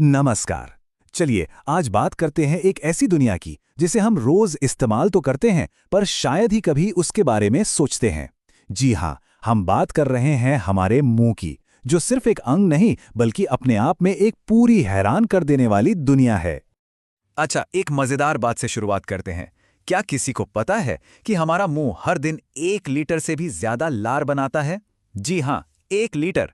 नमस्कार। चलिए आज बात करते हैं एक ऐसी दुनिया की जिसे हम रोज इस्तेमाल तो करते हैं पर शायद ही कभी उसके बारे में सोचते हैं। जी हाँ, हम बात कर रहे हैं हमारे मुंह की, जो सिर्फ एक अंग नहीं बल्कि अपने आप में एक पूरी हैरान कर देने वाली दुनिया है। अच्छा, एक मजेदार बात से शुरुआत करते हैं। क्या किसी को पता है कि हमारा मुंह हर दिन 1 लीटर से भी ज्यादा लार बनाता है? जी हाँ, 1 लीटर।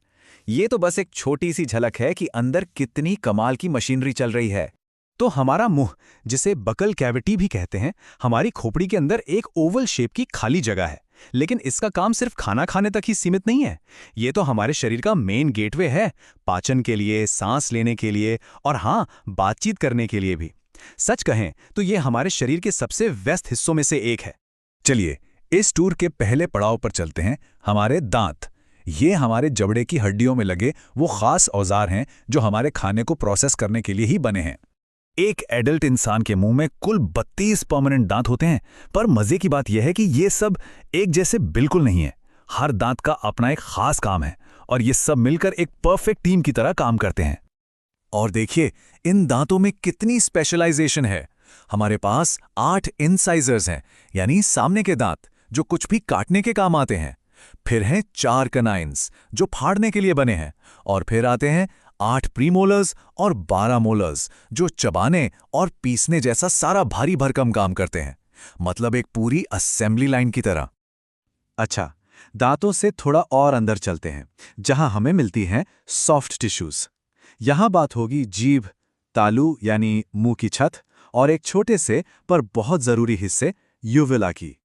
ये तो बस एक छोटी सी झलक है कि अंदर कितनी कमाल की मशीनरी चल रही है। तो हमारा मुंह, जिसे बकल कैविटी भी कहते हैं, हमारी खोपड़ी के अंदर एक ओवल शेप की खाली जगह है। लेकिन इसका काम सिर्फ खाना खाने तक ही सीमित नहीं है। ये तो हमारे शरीर का मेन गेटवे है, पाचन के लिए, सांस लेने के लिए और हाँ, बातचीत करने के लिए भी। सच कहें तो ये हमारे शरीर के सबसे व्यस्त हिस्सों में से एक है। चलिए, इस टूर के पहले पड़ाव पर चलते हैं, हमारे दांत। ये हमारे जबड़े की हड्डियों में लगे वो खास औजार हैं जो हमारे खाने को प्रोसेस करने के लिए ही बने हैं। एक एडल्ट इंसान के मुंह में कुल 32 परमानेंट दांत होते हैं, पर मजे की बात यह है कि ये सब एक जैसे बिल्कुल नहीं है। हर दांत का अपना एक खास काम है और ये सब मिलकर एक परफेक्ट टीम की तरह काम करते हैं। और देखिए, इन दांतों में कितनी स्पेशलाइजेशन है। हमारे पास 8 इंसाइजर्स हैं, यानी सामने के दांत जो कुछ भी काटने के काम आते हैं। फिर हैं 4 कनाइन्स जो फाड़ने के लिए बने हैं। और फिर आते हैं 8 प्रीमोलर्स और 12 मोलर्स जो चबाने और पीसने जैसा सारा भारी भरकम काम करते हैं। मतलब एक पूरी असेंबली लाइन की तरह। अच्छा, दांतों से थोड़ा और अंदर चलते हैं, जहां हमें मिलती हैं सॉफ्ट टिश्यूज। यहां बात होगी जीभ, तालू यानी मुंह की छत और एक छोटे से पर बहुत जरूरी हिस्से यूविला की।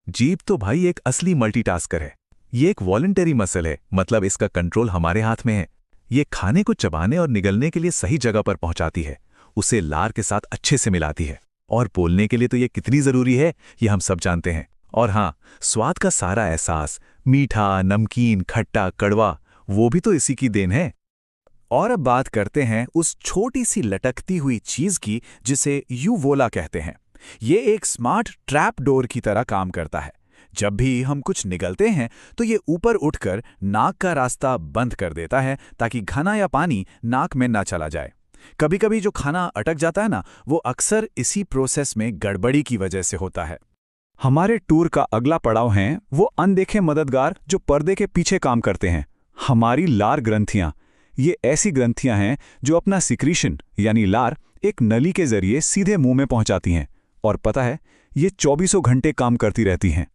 जीभ तो भाई एक असली मल्टीटास्कर है। ये एक वॉलंटरी मसल है, मतलब इसका कंट्रोल हमारे हाथ में है। ये खाने को चबाने और निगलने के लिए सही जगह पर पहुंचाती है, उसे लार के साथ अच्छे से मिलाती है। और बोलने के लिए तो ये कितनी जरूरी है ये हम सब जानते हैं। और हाँ, स्वाद का सारा एहसास, मीठा, नमकीन, खट्टा, कड़वा, वो भी तो इसी की देन है। और अब बात करते हैं उस छोटी सी लटकती हुई चीज की जिसे यूवोला कहते हैं। ये एक स्मार्ट ट्रैप डोर की तरह काम करता है। जब भी हम कुछ निगलते हैं तो ये ऊपर उठकर नाक का रास्ता बंद कर देता है ताकि खाना या पानी नाक में ना चला जाए। कभी कभी जो खाना अटक जाता है ना, वो अक्सर इसी प्रोसेस में गड़बड़ी की वजह से होता है। हमारे टूर का अगला पड़ाव है वो अनदेखे मददगार जो पर्दे के पीछे काम करते हैं, हमारी लार ग्रंथियां। ये ऐसी ग्रंथियां हैं जो अपना सिक्रीशन यानी लार एक नली के जरिए सीधे मुंह में पहुंचाती हैं। और पता है, ये 24 घंटे काम करती रहती हैं।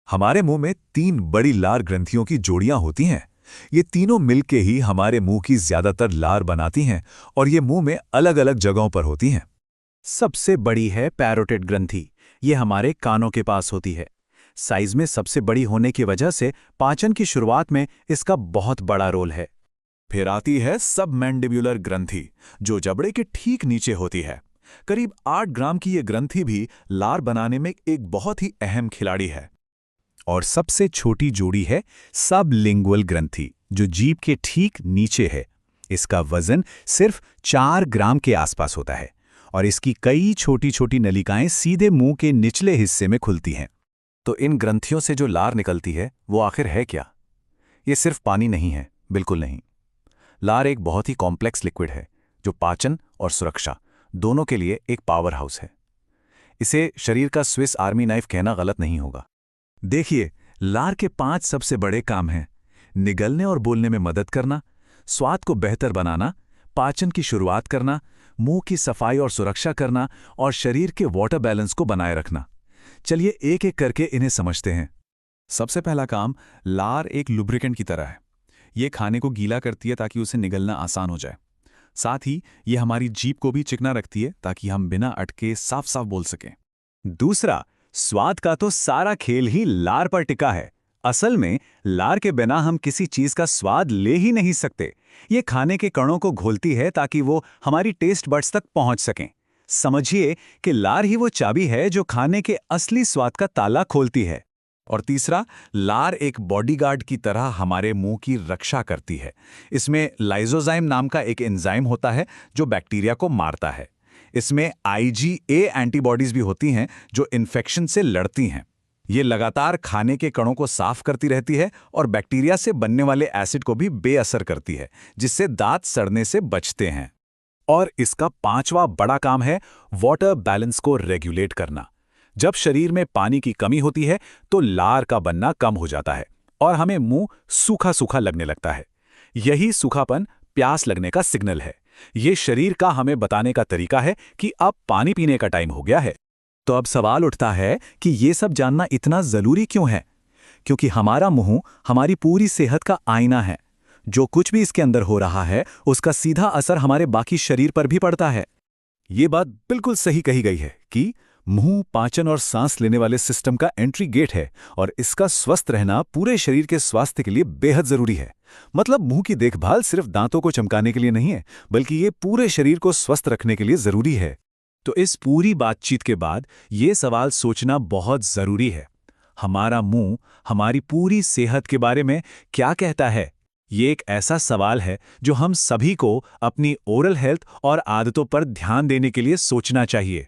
हमारे मुंह में 3 बड़ी लार ग्रंथियों की जोड़ियां होती हैं। ये तीनों मिलके ही हमारे मुंह की ज्यादातर लार बनाती हैं और ये मुंह में अलग अलग जगहों पर होती हैं। सबसे बड़ी है पैरोटिड ग्रंथि। ये हमारे कानों के पास होती है। साइज में सबसे बड़ी होने की वजह से पाचन की शुरुआत में इसका बहुत बड़ा रोल है। फिर आती है सबमैंडिब्युलर ग्रंथि, जो जबड़े के ठीक नीचे होती है। करीब 8 ग्राम की ये ग्रंथि भी लार बनाने में एक बहुत ही अहम खिलाड़ी है। और सबसे छोटी जोड़ी है सबलिंगुअल ग्रंथि, जो जीभ के ठीक नीचे है। इसका वजन सिर्फ 4 ग्राम के आसपास होता है और इसकी कई छोटी छोटी नलिकाएं सीधे मुंह के निचले हिस्से में खुलती हैं। तो इन ग्रंथियों से जो लार निकलती है वो आखिर है क्या? ये सिर्फ पानी नहीं है, बिल्कुल नहीं। लार एक बहुत ही कॉम्प्लेक्स लिक्विड है जो पाचन और सुरक्षा दोनों के लिए एक पावर हाउस है। इसे शरीर का स्विस आर्मी नाइफ कहना गलत नहीं होगा। देखिए, लार के 5 सबसे बड़े काम हैं: निगलने और बोलने में मदद करना, स्वाद को बेहतर बनाना, पाचन की शुरुआत करना, मुंह की सफाई और सुरक्षा करना और शरीर के वाटर बैलेंस को बनाए रखना। चलिए एक एक करके इन्हें समझते हैं। सबसे पहला काम, लार एक लुब्रिकेंट की तरह है। ये खाने को गीला करती है ताकि उसे निगलना आसान हो जाए। साथ ही ये हमारी जीभ को भी चिकना रखती है ताकि हम बिना अटके साफ साफ बोल सकें। दूसरा, स्वाद का तो सारा खेल ही लार पर टिका है। असल में लार के बिना हम किसी चीज का स्वाद ले ही नहीं सकते। ये खाने के कणों को घोलती है ताकि वो हमारी टेस्ट बड्स तक पहुंच सकें। समझिए कि लार ही वो चाबी है जो खाने के असली स्वाद का ताला खोलती है। और तीसरा, लार एक बॉडीगार्ड की तरह हमारे मुंह की रक्षा करती है। इसमें लाइसोजाइम नाम का एक एंजाइम होता है जो बैक्टीरिया को मारता है। इसमें IgA एंटीबॉडीज भी होती हैं जो इन्फेक्शन से लड़ती हैं। ये लगातार खाने के कणों को साफ करती रहती है और बैक्टीरिया से बनने वाले एसिड को भी बेअसर करती है, जिससे दांत सड़ने से बचते हैं। और इसका पांचवा बड़ा काम है वाटर बैलेंस को रेगुलेट करना। जब शरीर में पानी की कमी होती है तो लार का बनना कम हो जाता है और हमें मुंह सूखा सूखा लगने लगता है। यही सूखापन प्यास लगने का सिग्नल है। ये शरीर का हमें बताने का तरीका है कि अब पानी पीने का टाइम हो गया है। तो अब सवाल उठता है कि ये सब जानना इतना जरूरी क्यों है? क्योंकि हमारा मुंह हमारी पूरी सेहत का आईना है। जो कुछ भी इसके अंदर हो रहा है उसका सीधा असर हमारे बाकी शरीर पर भी पड़ता है। ये बात बिल्कुल सही कही गई है कि मुंह पाचन और सांस लेने वाले सिस्टम का एंट्री गेट है और इसका स्वस्थ रहना पूरे शरीर के स्वास्थ्य के लिए बेहद जरूरी है। मतलब मुंह की देखभाल सिर्फ दांतों को चमकाने के लिए नहीं है, बल्कि ये पूरे शरीर को स्वस्थ रखने के लिए जरूरी है। तो इस पूरी बातचीत के बाद ये सवाल सोचना बहुत जरूरी है, हमारा मुंह हमारी पूरी सेहत के बारे में क्या कहता है? ये एक ऐसा सवाल है जो हम सभी को अपनी ओरल हेल्थ और आदतों पर ध्यान देने के लिए सोचना चाहिए।